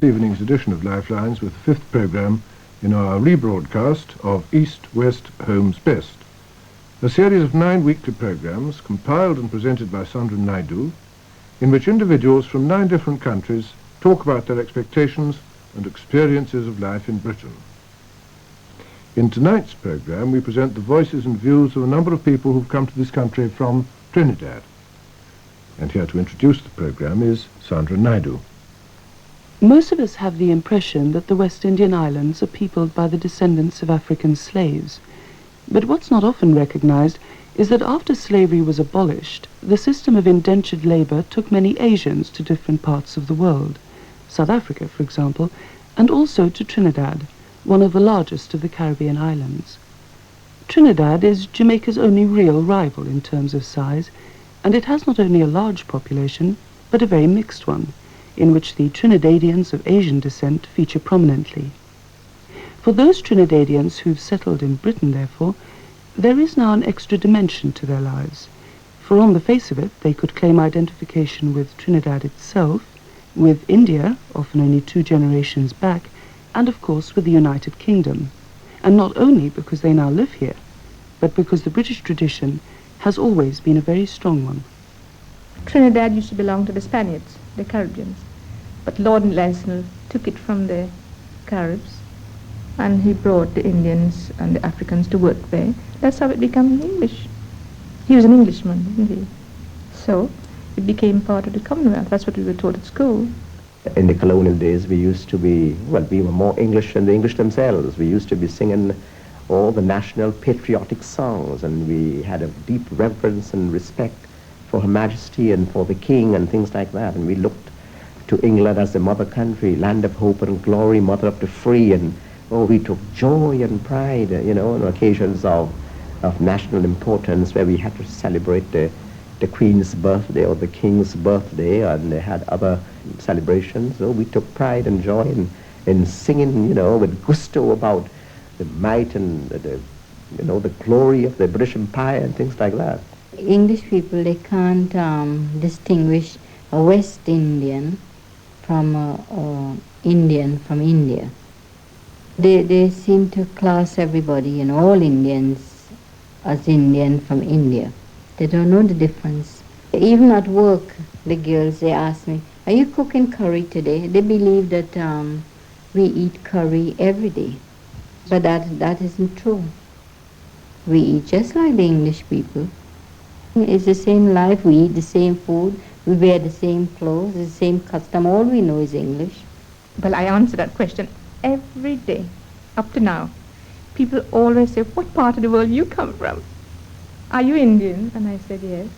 This evening's edition of Lifelines with the fifth programme in our rebroadcast of East, West, Home's Best, a series of 9 weekly programmes compiled and presented by Sandra Naidu, in which individuals from 9 different countries talk about their expectations and experiences of life in Britain. In tonight's programme, we present the voices and views of a number of people who've come to this country from Trinidad. And here to introduce the programme is Sandra Naidu. Most of us have the impression that the West Indian Islands are peopled by the descendants of African slaves. But what's not often recognized is that after slavery was abolished, the system of indentured labor took many Asians to different parts of the world, South Africa, for example, and also to Trinidad, one of the largest of the Caribbean islands. Trinidad is Jamaica's only real rival in terms of size, and it has not only a large population, but a very mixed one, in which the Trinidadians of Asian descent feature prominently. For those Trinidadians who've settled in Britain, therefore, there is now an extra dimension to their lives, for on the face of it they could claim identification with Trinidad itself, with India, often only 2 generations back, and of course with the United Kingdom, and not only because they now live here, but because the British tradition has always been a very strong one. Trinidad used to belong to the Spaniards, the Caribbeans. But Lord Lansdowne took it from the Caribs, and he brought the Indians and the Africans to work there. That's how it became English. He was an Englishman, didn't he? So it became part of the Commonwealth. That's what we were taught at school. In the colonial days, we used to be, we were more English than the English themselves. We used to be singing all the national patriotic songs, and we had a deep reverence and respect for Her Majesty and for the King and things like that. And we looked to England as the mother country, land of hope and glory, mother of the free, and we took joy and pride, on occasions of national importance where we had to celebrate the Queen's birthday or the King's birthday, and they had other celebrations. So we took pride and joy in singing, with gusto about the might and the glory of the British Empire and things like that. English people, they can't distinguish a West Indian from Indian from India. They seem to class everybody, all Indians as Indian from India. They don't know the difference. Even at work, the girls, they ask me, are you cooking curry today? They believe that we eat curry every day. But that isn't true. We eat just like the English people. It's the same life, we eat the same food, we wear the same clothes, the same custom, all we know is English. Well, I answer that question every day, up to now. People always say, what part of the world you come from? Are you Indian? And I said, yes.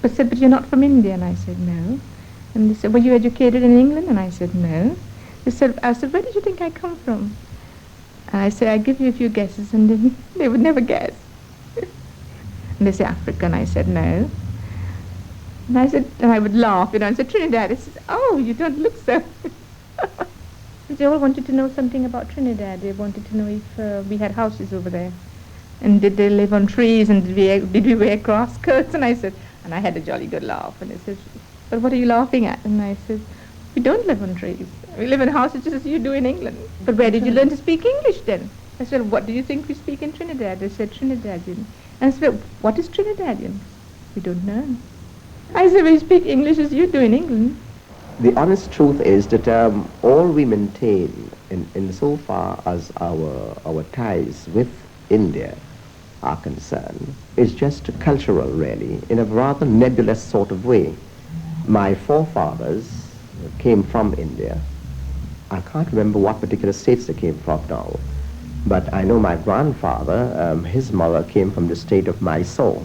But you're not from India? And I said, no. And they said, were you educated in England? And I said, no. I said, where did you think I come from? And I said, I give you a few guesses, and then they would never guess. And they say, Africa, and I said, no. And I would laugh, and say, Trinidad. I said, oh, you don't look so. They all wanted to know something about Trinidad. They wanted to know if we had houses over there. And did they live on trees, and did we wear grass skirts? And I said, and I had a jolly good laugh. And they said, but what are you laughing at? And I said, we don't live on trees. We live in houses just as you do in England. But where did you learn to speak English then? I said, what do you think we speak in Trinidad? They said, Trinidadian. And I said, what is Trinidadian? We don't know. I said, we speak English as you do in England. The honest truth is that all we maintain in so far as our ties with India are concerned is just cultural, really, in a rather nebulous sort of way. My forefathers came from India. I can't remember what particular states they came from now, but I know my grandfather, his mother came from the state of Mysore,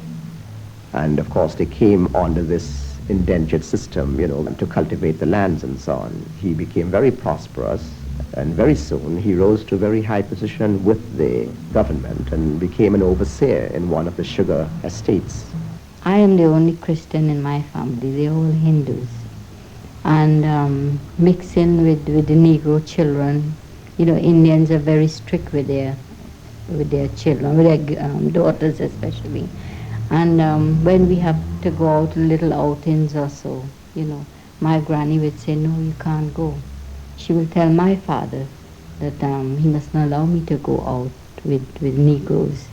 and of course they came under this indentured system, to cultivate the lands and so on. He became very prosperous, and very soon he rose to a very high position with the government and became an overseer in one of the sugar estates. I am the only Christian in my family. They're all Hindus. And mixing with the Negro children, Indians are very strict with their children, with their daughters especially. And when we have to go out on little outings or so, my granny would say, no, you can't go. she will tell my father that he must not allow me to go out with Negroes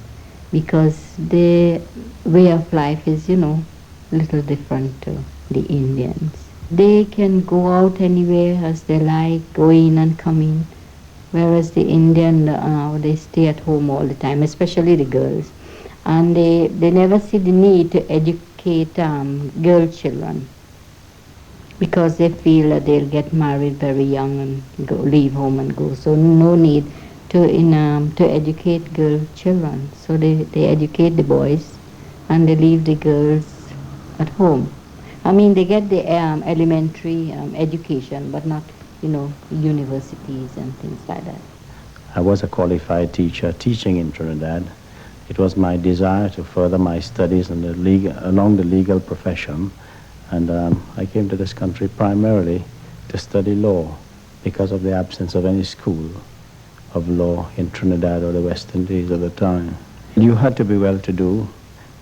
because their way of life is, you know, a little different to the Indians. They can go out anywhere as they like, go in and come in, whereas the Indian, they stay at home all the time, especially the girls. And they never see the need to educate girl children because they feel that they'll get married very young and leave home and go. So no need to educate girl children. So they educate the boys and they leave the girls at home. I mean, they get the elementary education, but not, you know, universities and things like that. I was a qualified teacher teaching in Trinidad. It was my desire to further my studies in along the legal profession, and I came to this country primarily to study law because of the absence of any school of law in Trinidad or the West Indies at the time. You had to be well-to-do.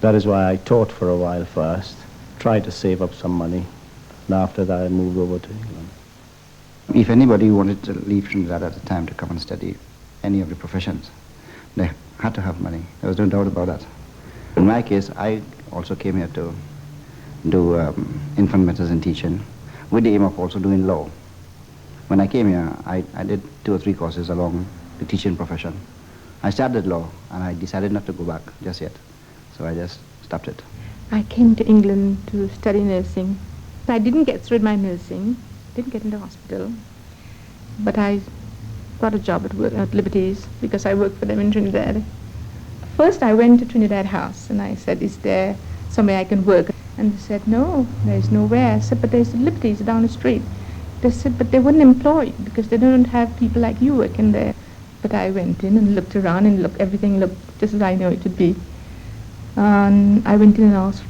That is why I taught for a while first, tried to save up some money, and after that I moved over to England. If anybody wanted to leave Trinidad at the time to come and study any of the professions, they had to have money. There was no doubt about that. In my case, I also came here to do infant matters and teaching with the aim of also doing law. When I came here, I did 2 or 3 courses along the teaching profession. I started law and I decided not to go back just yet. So I just stopped it. I came to England to study nursing. I didn't get through my nursing, didn't get into hospital, but I got a job at Liberties because I worked for them in Trinidad. First I went to Trinidad House and I said, is there somewhere I can work? And they said, no, there's nowhere. I said, but there's Liberties down the street. They said, but they wouldn't employ because they don't have people like you working there. But I went in and looked around and everything looked just as I know it would be. And I went in and asked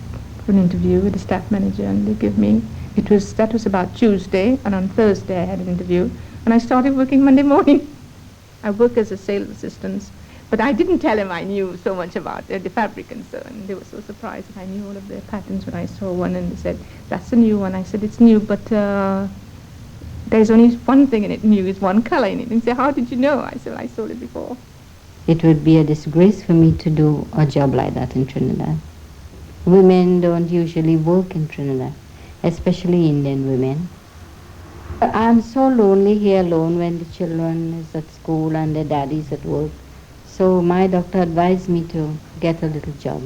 for an interview with the staff manager, and they gave me, that was about Tuesday, and on Thursday I had an interview, and I started working Monday morning. I work as a sales assistant, but I didn't tell them I knew so much about the fabric and so on. They were so surprised that I knew all of their patterns when I saw one, and they said, that's a new one. I said, it's new, but there's only one thing in it new, is one color in it. And they said, how did you know? I said, I sold it before. It would be a disgrace for me to do a job like that in Trinidad. Women don't usually work in Trinidad, especially Indian women. I'm so lonely here alone when the children is at school and their daddy's at work. So my doctor advised me to get a little job.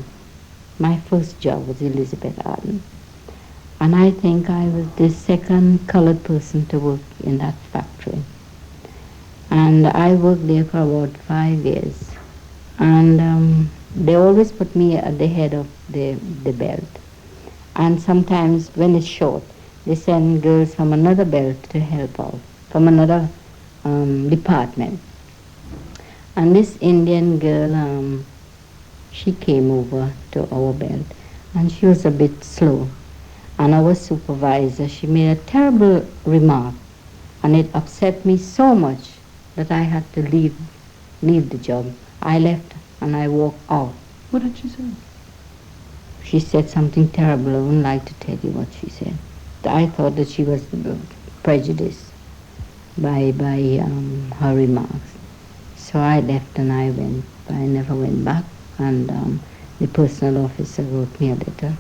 My first job was Elizabeth Arden. And I think I was the second colored person to work in that factory. And I worked there for about 5 years. And they always put me at the head of the belt. And sometimes when it's short, they send girls from another belt to help out, from another department. And this Indian girl, she came over to our belt, and she was a bit slow. And our supervisor, she made a terrible remark, and it upset me so much that I had to leave the job. I left and I walked out. What did she say? She said something terrible. I wouldn't like to tell you what she said. I thought that she was prejudiced by her remarks. So I left and I went. I never went back. And the personal officer wrote me a letter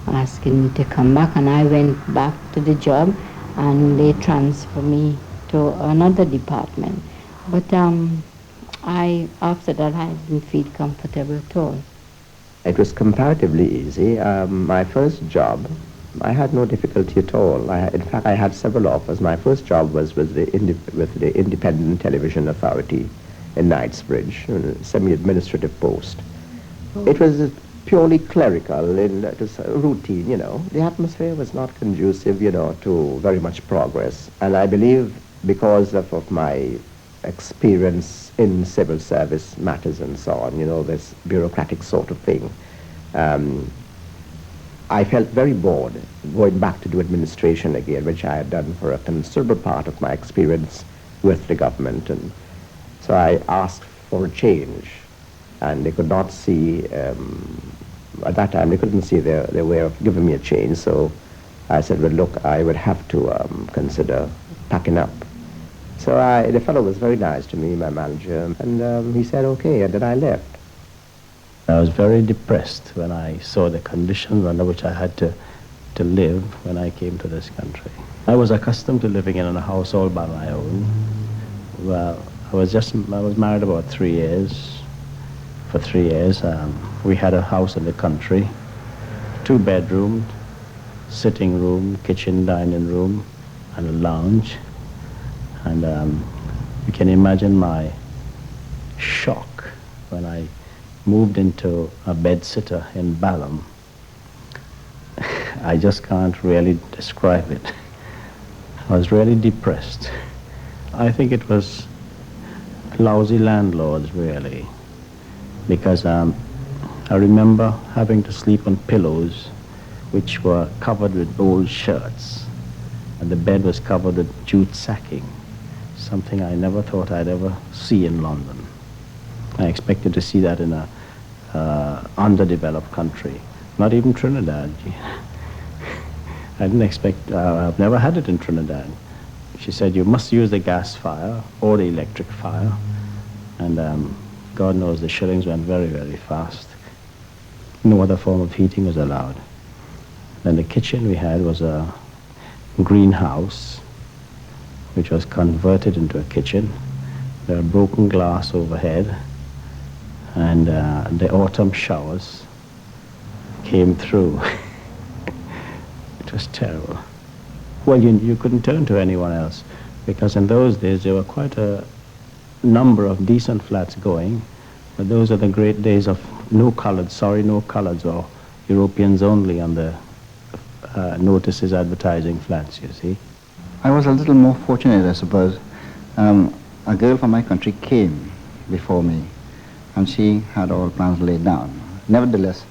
asking me to come back. And I went back to the job and they transferred me to another department. But after that, I didn't feel comfortable at all. It was comparatively easy. My first job, I had no difficulty at all. In fact, I had several offers. My first job was with the Independent Television Authority in Knightsbridge, a semi-administrative post. Oh. It was purely clerical, it was routine, you know. The atmosphere was not conducive, you know, to very much progress. And I believe because of my experience in civil service matters and so on, you know, this bureaucratic sort of thing, I felt very bored going back to do administration again, which I had done for a considerable part of my experience with the government. And so I asked for a change, and they could not see, at that time, they couldn't see their way of giving me a change. So I said, well, look, I would have to consider packing up. So the fellow was very nice to me, my manager, and he said okay, and then I left. I was very depressed when I saw the conditions under which I had to live when I came to this country. I was accustomed to living in a house all by my own. Well, I was married about 3 years. For 3 years, we had a house in the country, 2 bedrooms, sitting room, kitchen, dining room, and a lounge. And you can imagine my shock when I moved into a bed-sitter in Balham. I just can't really describe it. I was really depressed. I think it was lousy landlords, really, because I remember having to sleep on pillows which were covered with old shirts, and the bed was covered with jute sacking, something I never thought I'd ever see in London. I expected to see that in a underdeveloped country, not even Trinidad. I didn't expect, I've never had it in Trinidad. She said, you must use the gas fire or the electric fire. And God knows the shillings went very, very fast. No other form of heating was allowed. Then the kitchen we had was a greenhouse, which was converted into a kitchen. There were broken glass overhead, and the autumn showers came through. It was terrible. Well, you couldn't turn to anyone else, because in those days there were quite a number of decent flats going, but those are the great days of no coloreds or Europeans only on the notices advertising flats, you see. I was a little more fortunate, I suppose. A girl from my country came before me, and she had all plans laid down. Nevertheless,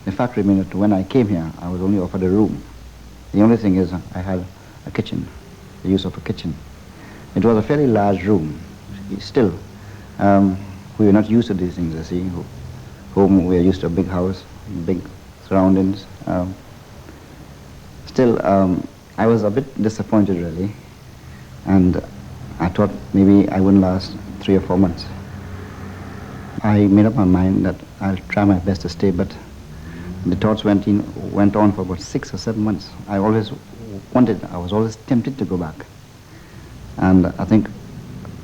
the fact remained that when I came here, I was only offered a room. The only thing is I had a kitchen, the use of a kitchen. It was a fairly large room. Still, we were not used to these things, you see. Home, we are used to a big house, big surroundings. Still, I was a bit disappointed, really. And I thought maybe I wouldn't last 3 or 4 months. I made up my mind that I'll try my best to stay, but the thoughts went on for about 6 or 7 months. I was always tempted to go back. And I think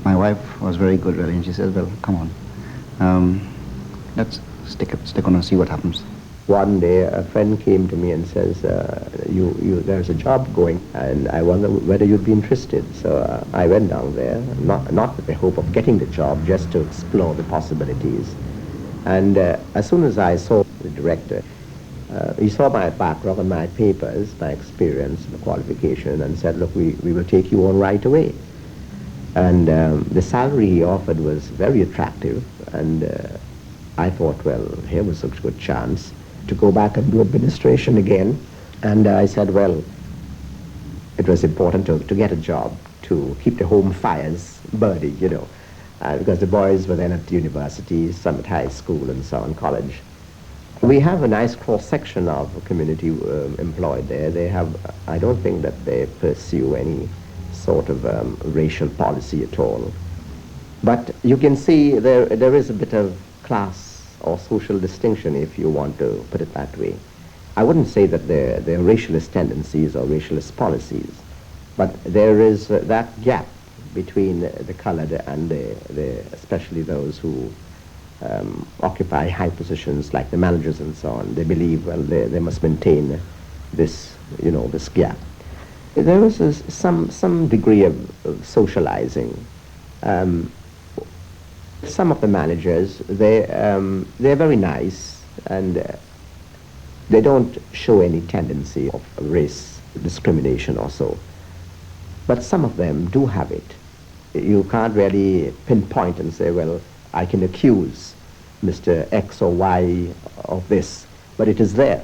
my wife was very good, really, and she said, well, come on, let's stick on and see what happens. One day, a friend came to me and says, there's a job going, and I wonder whether you'd be interested. So I went down there, not with the hope of getting the job, just to explore the possibilities. And as soon as I saw the director, he saw my background and my papers, my experience, my qualification, and said, look, we will take you on right away. And the salary he offered was very attractive, and I thought, well, here was such a good chance to go back and do administration again. And I said, well, it was important to get a job to keep the home fires burning, you know, because the boys were then at university, some at high school and so on, college. We have a nice cross-section of community employed there. They have, I don't think that they pursue any sort of racial policy at all. But you can see there is a bit of class or social distinction, if you want to put it that way. I wouldn't say that they're racialist tendencies or racialist policies, but there is that gap between the colored and especially those who occupy high positions like the managers and so on. They believe, well, they must maintain this, you know, this gap. There is some degree of socializing. Some of the managers, they're very nice, and they don't show any tendency of race discrimination or so. But some of them do have it. You can't really pinpoint and say, well, I can accuse Mr. X or Y of this, but it is there.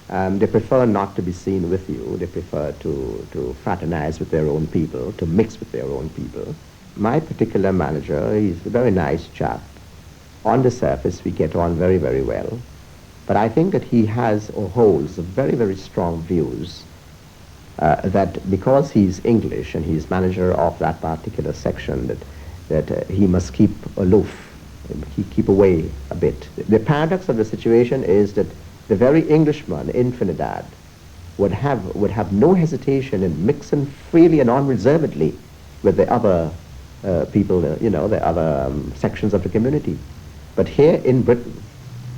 They prefer not to be seen with you. They prefer to fraternize with their own people, to mix with their own people. My particular manager, he's a very nice chap. On the surface, we get on very, very well. But I think that he has or holds very, very strong views that because he's English and he's manager of that particular section, that he must keep aloof, keep away a bit. The paradox of the situation is that the very Englishman in Trinidad would have no hesitation in mixing freely and unreservedly with the other people, the other sections of the community. But here in Britain,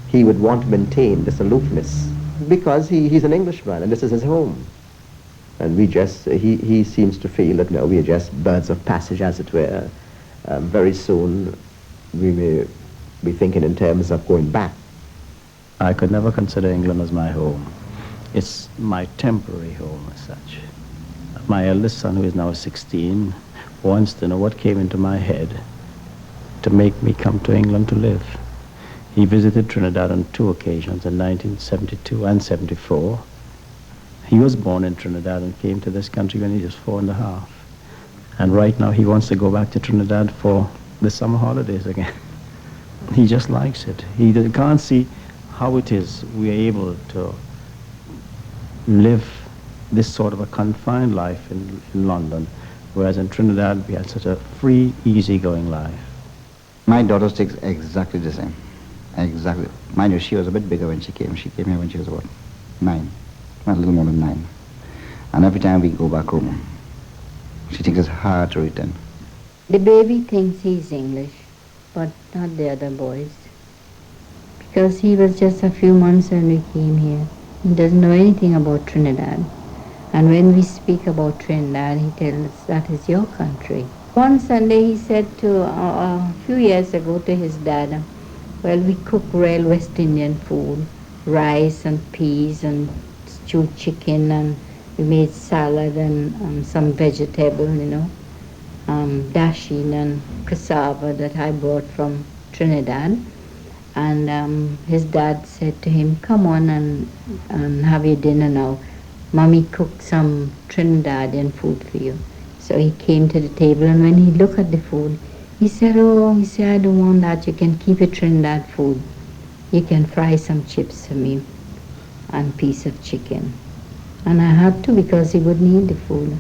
he would want to maintain this aloofness because he's an Englishman and this is his home. And he seems to feel that, no, we are just birds of passage, as it were. Very soon, we may be thinking in terms of going back. I could never consider England as my home. It's my temporary home as such. My eldest son, who is now 16, wants to know what came into my head to make me come to England to live. He visited Trinidad on 2 occasions, in 1972 and 74. He was born in Trinidad and came to this country when he was 4.5. And right now he wants to go back to Trinidad for the summer holidays again. He just likes it. He can't see how it is we are able to live this sort of a confined life in London, whereas in Trinidad we had such a free, easygoing life. My daughter takes exactly the same. Exactly. Mind you, she was a bit bigger when she came. She came here when she was about 9. A little more than 9. And every time we go back home, she thinks it's hard to return. The baby thinks he's English, but not the other boys. Because he was just a few months when we came here. He doesn't know anything about Trinidad. And when we speak about Trinidad, he tells us that is your country. One Sunday he said a few years ago to his dad, well, we cook real West Indian food, rice and peas and stewed chicken, and we made salad and some vegetable, dasheen and cassava that I brought from Trinidad. And his dad said to him, come on and have your dinner now. Mommy cooked some Trinidadian food for you. So he came to the table, and when he looked at the food, he said, I don't want that. You can keep it Trinidad food. You can fry some chips for me and piece of chicken. And I had to, because he would need the food.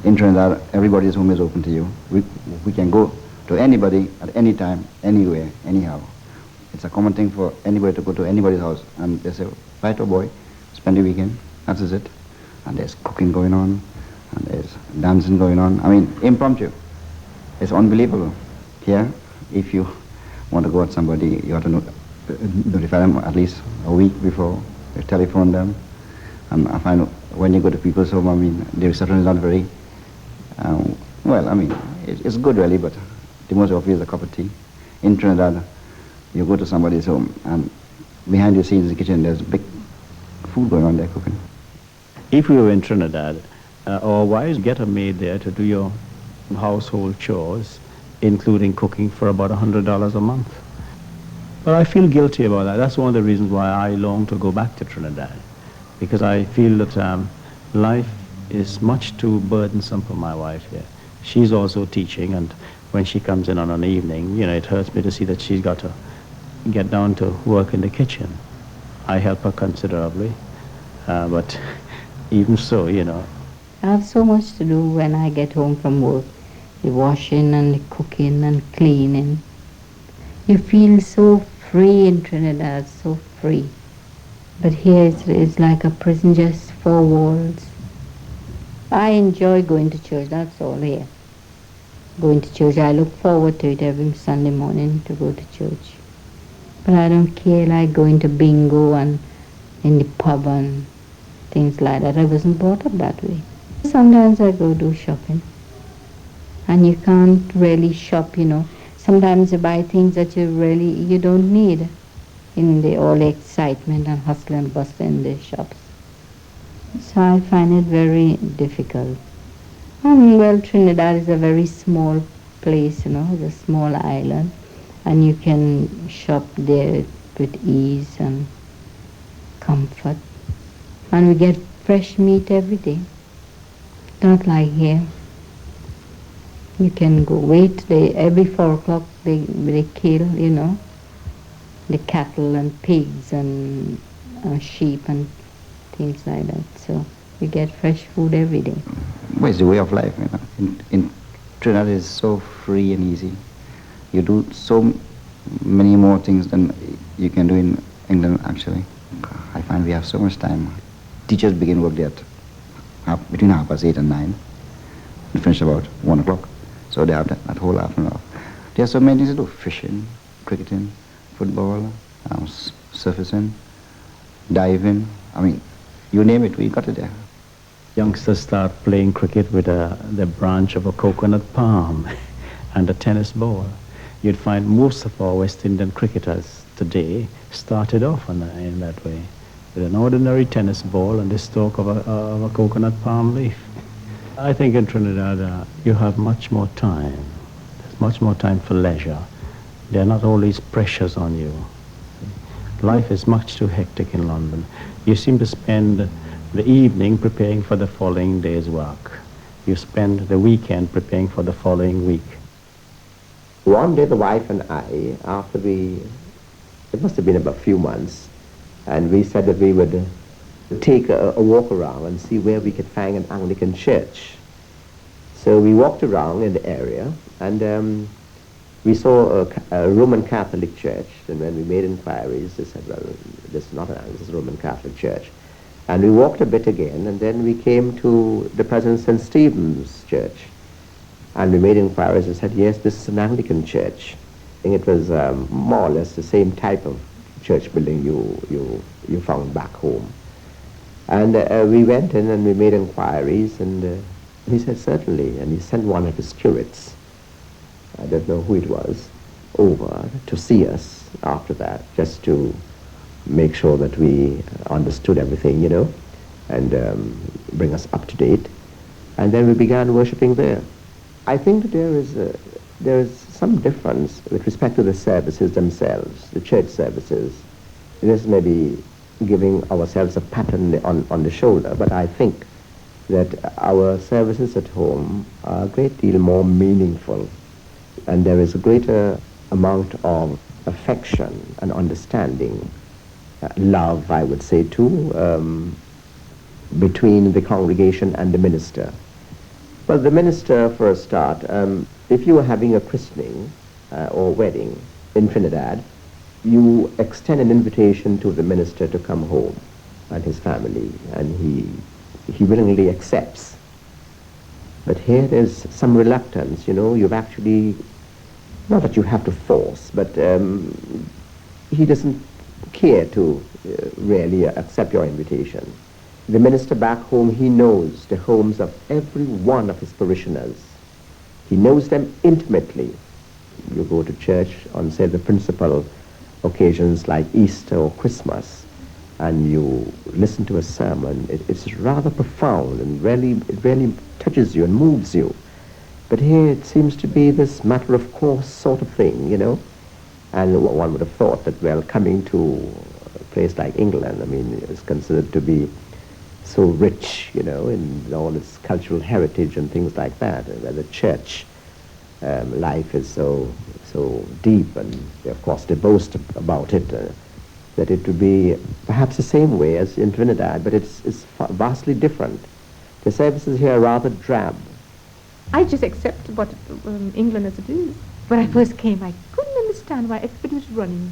In Trinidad, everybody's home is open to you. We can go to anybody at any time, anywhere, anyhow. It's a common thing for anybody to go to anybody's house, and they say, right, oh boy, spend the weekend, that is it. And there's cooking going on, and there's dancing going on. I mean, impromptu. It's unbelievable. Here, if you want to go with somebody, you have to notify them at least a week before. You telephone them. And I find when you go to people's home, I mean, the reception is not very, it's good really, but the most obvious is a cup of tea. In Trinidad, you go to somebody's home, and behind the scenes in the kitchen, there's big food going on there cooking. If we were in Trinidad, our wives get a maid there to do your household chores, including cooking, for about $100 a month. But I feel guilty about that. That's one of the reasons why I long to go back to Trinidad, because I feel that life is much too burdensome for my wife here. She's also teaching, and when she comes in on an evening, it hurts me to see that she's got to get down to work in the kitchen. I help her considerably, but even so, I have so much to do when I get home from work. The washing and the cooking and cleaning. You feel so free in Trinidad, so free. But here it's like a prison, just 4 walls. I enjoy going to church, that's all here. Going to church, I look forward to it every Sunday morning to go to church. But I don't care like going to bingo and in the pub and things like that. I wasn't brought up that way. Sometimes I go do shopping. And you can't really shop, Sometimes you buy things that you don't need in all the excitement and hustle and bustle in the shops. So I find it very difficult. And Trinidad is a very small place, it's a small island, and you can shop there with ease and comfort. And we get fresh meat every day. Not like here. You can go wait, every 4 o'clock they kill, the cattle and pigs and sheep and things like that. So You get fresh food every day. Well, it's the way of life, you know. In Trinidad, it's so free and easy. You do so many more things than you can do in England, actually. I find we have so much time. Teachers begin work there at between 8:30 and 9, and finish about 1 o'clock. So they have that whole afternoon off. There are so many things to do: fishing, cricketing, football, surfacing, diving. I mean, you name it, we got it there. Youngsters start playing cricket with the branch of a coconut palm and a tennis ball. You'd find most of our West Indian cricketers today started off in that way, with an ordinary tennis ball and the stalk of a coconut palm leaf. I think in Trinidad you have much more time. There's much more time for leisure. There are not all these pressures on you. Life is much too hectic in London. You seem to spend the evening preparing for the following day's work. You spend the weekend preparing for the following week. One day the wife and I, after it must have been about a few months, and we said that we would take a walk around and see where we could find an Anglican church. So we walked around in the area, and we saw a Roman Catholic church, and when we made inquiries, they said, well, this is not an Anglican, this is a Roman Catholic church. And we walked a bit again, and then we came to the present St. Stephen's Church. And we made inquiries and said, yes, this is an Anglican church. And it was more or less the same type of church building you found back home. And we went in and we made inquiries, and he said, certainly. And he sent one of his curates, I don't know who it was, over to see us after that, just to make sure that we understood everything, you know, and bring us up to date. And then we began worshipping there. I think that there is some difference with respect to the services themselves, the church services. This may be giving ourselves a pat on the shoulder, but I think that our services at home are a great deal more meaningful, and there is a greater amount of affection and understanding, love, I would say too, between the congregation and the minister. Well, the minister, for a start, if you were having a christening or wedding in Trinidad, you extend an invitation to the minister to come home and his family, and he willingly accepts. But here there's some reluctance, you know. You've actually, not that you have to force, but he doesn't care to really accept your invitation. The minister back home, he knows the homes of every one of his parishioners. He knows them intimately. You go to church on, say, the principal occasions like Easter or Christmas, and you listen to a sermon. It's rather profound, and it really touches you and moves you. But here it seems to be this matter of course sort of thing, you know. And one would have thought that, well, coming to a place like England, I mean, is considered to be so rich, you know, in all its cultural heritage and things like that, where the church life is so deep, and of course they boast about it, that it would be perhaps the same way as in Trinidad, but it's vastly different. The services here are rather drab. I just accept what England as it is. When I first came, I couldn't understand why everybody was running.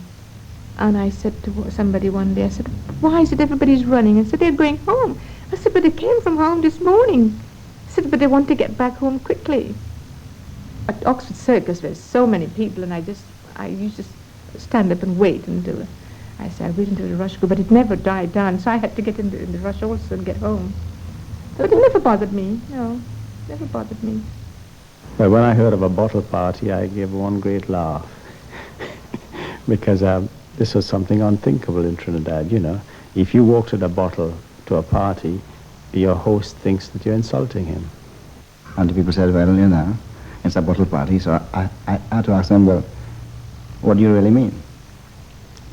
And I said to somebody one day, I said, why is it everybody's running? And said, they're going home. I said, but they came from home this morning. I said, but they want to get back home quickly. At Oxford Circus, there's so many people, and I used to stand up and wait until, I said, I wait until the rush go, but it never died down, so I had to get in the rush also and get home. So it never bothered me, no, never bothered me. Well, when I heard of a bottle party, I gave one great laugh because this was something unthinkable in Trinidad, you know. If you walk to the bottle to a party, your host thinks that you're insulting him. And the people said, well, you know, it's a bottle party, so I had to ask them, well, what do you really mean?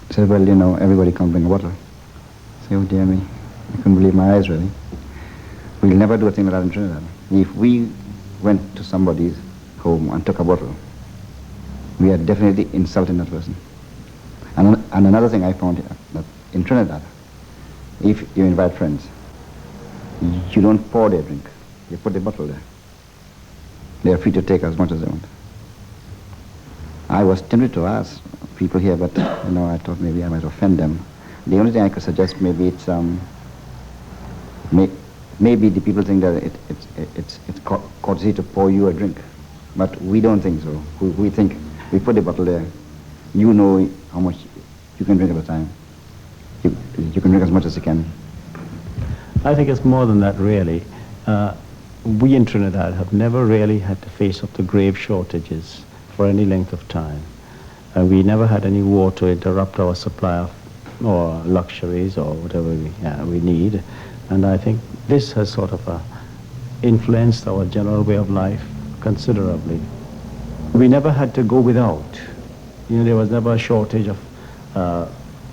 They said, well, you know, everybody come bring a bottle. I said, oh dear me, I couldn't believe my eyes, really. We'll never do a thing like that in Trinidad. If we went to somebody's home and took a bottle, we are definitely insulting that person. And another thing I found that in Trinidad, if you invite friends, you don't pour their drink. You put the bottle there. They are free to take as much as they want. I was tempted to ask people here, but I thought maybe I might offend them. The only thing I could suggest, maybe it's maybe the people think that it's courtesy to pour you a drink, but we don't think so. We think we put the bottle there. You know how much you can drink at a time. You can drink as much as you can. I think it's more than that, really. We in Trinidad have never really had to face up to grave shortages for any length of time. We never had any war to interrupt our supply of or luxuries or whatever we need. And I think this has sort of influenced our general way of life considerably. We never had to go without. There was never a shortage of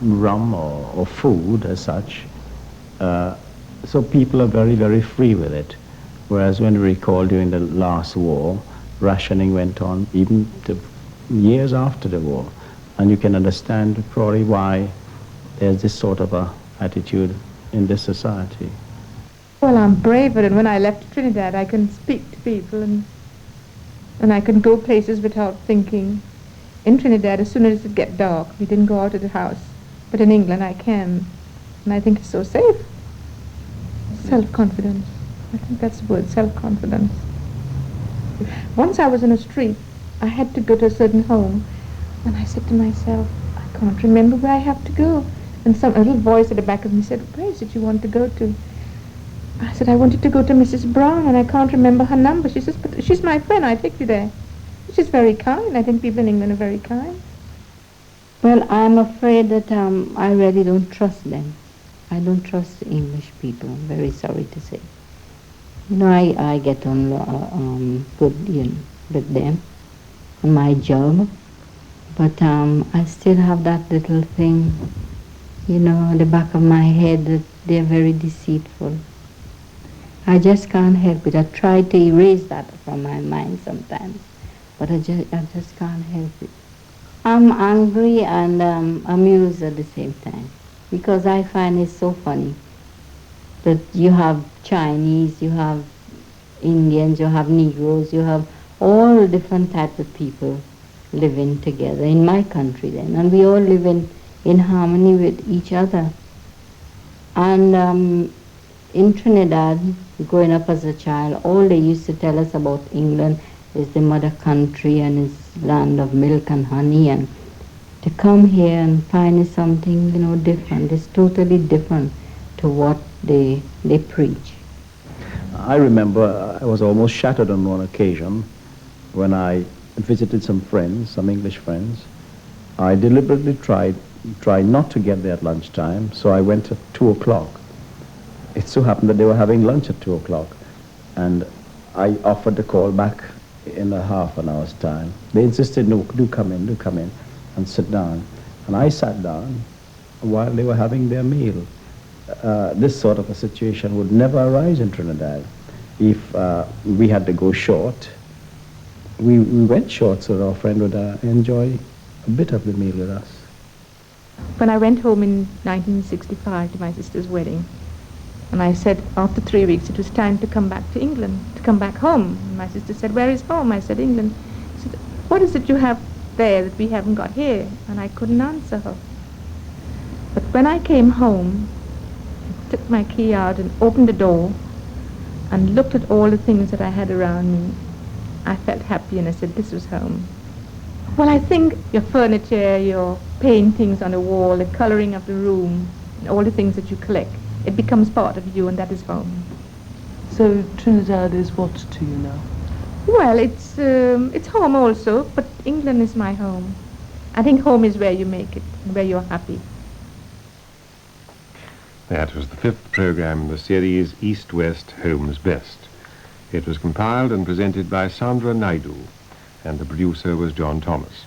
rum or food as such. So people are very, very free with it. Whereas when we recall during the last war, rationing went on even to years after the war. And you can understand probably why there's this sort of attitude in this society. Well, I'm braver, and when I left Trinidad, I can speak to people and I can go places without thinking. In Trinidad, as soon as it gets dark, we didn't go out of the house. But in England, I can. And I think it's so safe. Self-confidence. I think that's the word, self-confidence. Once I was in a street, I had to go to a certain home, and I said to myself, I can't remember where I have to go. And a little voice at the back of me said, where is it you want to go to? I said, I wanted to go to Mrs. Brown, and I can't remember her number. She says, but she's my friend, I'll take you there. She's very kind. I think people in England are very kind. Well, I'm afraid that I really don't trust them. I don't trust English people, I'm very sorry to say. I get on good with them on my job, but I still have that little thing, at the back of my head that they're very deceitful. I just can't help it. I try to erase that from my mind sometimes, but I just can't help it. I'm angry and amused at the same time, because I find it so funny that you have Chinese, you have Indians, you have Negroes, you have all different types of people living together in my country then, and we all live in harmony with each other. And in Trinidad, growing up as a child, all they used to tell us about England is the mother country and it's land of milk and honey, and to come here and find something, different, it's totally different to what they preach. I remember I was almost shattered on one occasion when I visited some friends, some English friends. I deliberately tried not to get there at lunchtime, so I went at 2 o'clock. It so happened that they were having lunch at 2 o'clock, and I offered to call back in a half an hour's time. They insisted, no, do come in and sit down. And I sat down while they were having their meal. This sort of a situation would never arise in Trinidad. If we had to go short, we went short so that our friend would enjoy a bit of the meal with us. When I went home in 1965 to my sister's wedding, and I said after 3 weeks it was time to come back to England, to come back home. And my sister said, where is home? I said, England. She said, what is it you have there that we haven't got here? And I couldn't answer her. But when I came home, I took my key out and opened the door and looked at all the things that I had around me, I felt happy and I said, this was home. Well, I think your furniture, your paintings on the wall, the coloring of the room, and all the things that you collect, it becomes part of you, and that is home. So Trinidad is what to you now? Well, it's home also, but England is my home. I think home is where you make it, where you're happy. That was the 5th program in the series East, West, Home's Best. It was compiled and presented by Sandra Naidu, and the producer was John Thomas.